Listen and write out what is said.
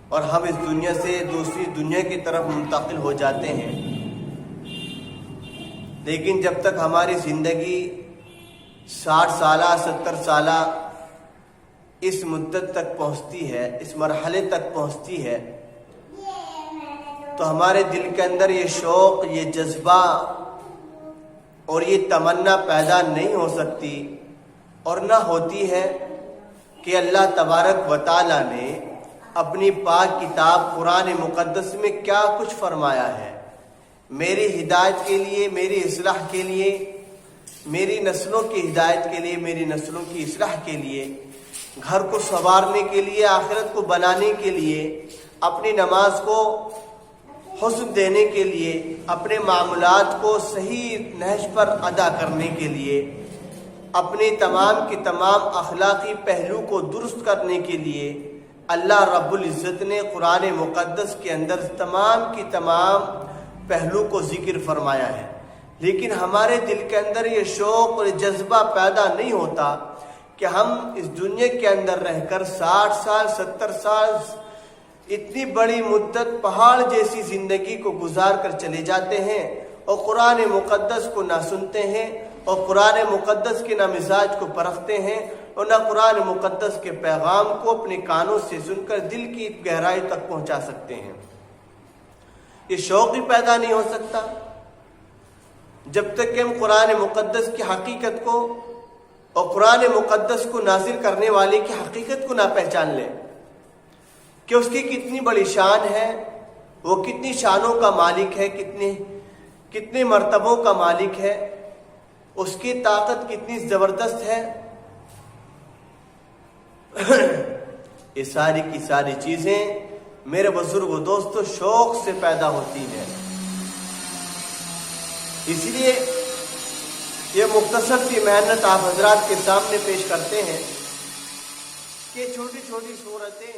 اور ہم اس دنیا سے دوسری دنیا کی طرف منتقل ہو جاتے ہیں، لیکن جب تک ہماری زندگی 60 سالہ 70 سالہ اس مدت تک پہنچتی ہے، اس مرحلے تک پہنچتی ہے، تو ہمارے دل کے اندر یہ شوق، یہ جذبہ اور یہ تمنا پیدا نہیں ہو سکتی، اور نہ ہوتی ہے کہ اللہ تبارک و تعالیٰ نے اپنی پاک کتاب قرآن مقدس میں کیا کچھ فرمایا ہے میری ہدایت کے لیے، میری اصلاح کے لیے، میری نسلوں کی ہدایت کے لیے، میری نسلوں کی اصلاح کے لیے، گھر کو سنوارنے کے لیے، آخرت کو بنانے کے لیے، اپنی نماز کو حسن دینے کے لیے، اپنے معاملات کو صحیح نہج پر ادا کرنے کے لیے، اپنے تمام کے تمام اخلاقی پہلو کو درست کرنے کے لیے اللہ رب العزت نے قرآن مقدس کے اندر تمام کی تمام پہلو کو ذکر فرمایا ہے۔ لیکن ہمارے دل کے اندر یہ شوق اور جذبہ پیدا نہیں ہوتا کہ ہم اس دنیا کے اندر رہ کر 60 سال 70 سال اتنی بڑی مدت پہاڑ جیسی زندگی کو گزار کر چلے جاتے ہیں اور قرآن مقدس کو نہ سنتے ہیں، اور قرآن مقدس کے نہ مزاج کو پرکھتے ہیں، اور نہ قرآن مقدس کے پیغام کو اپنے کانوں سے سن کر دل کی گہرائی تک پہنچا سکتے ہیں۔ یہ شوق ہی پیدا نہیں ہو سکتا جب تک کہ ہم قرآن مقدس کی حقیقت کو اور قرآن مقدس کو نازل کرنے والے کی حقیقت کو نہ پہچان لیں کہ اس کی کتنی بڑی شان ہے، وہ کتنی شانوں کا مالک ہے، کتنے مرتبوں کا مالک ہے، اس کی طاقت کتنی زبردست ہے۔ یہ ساری کی ساری چیزیں میرے بزرگ و دوستو شوق سے پیدا ہوتی ہیں۔ اس لیے یہ مختصر سی محنت آپ حضرات کے سامنے پیش کرتے ہیں کہ چھوٹی چھوٹی صورتیں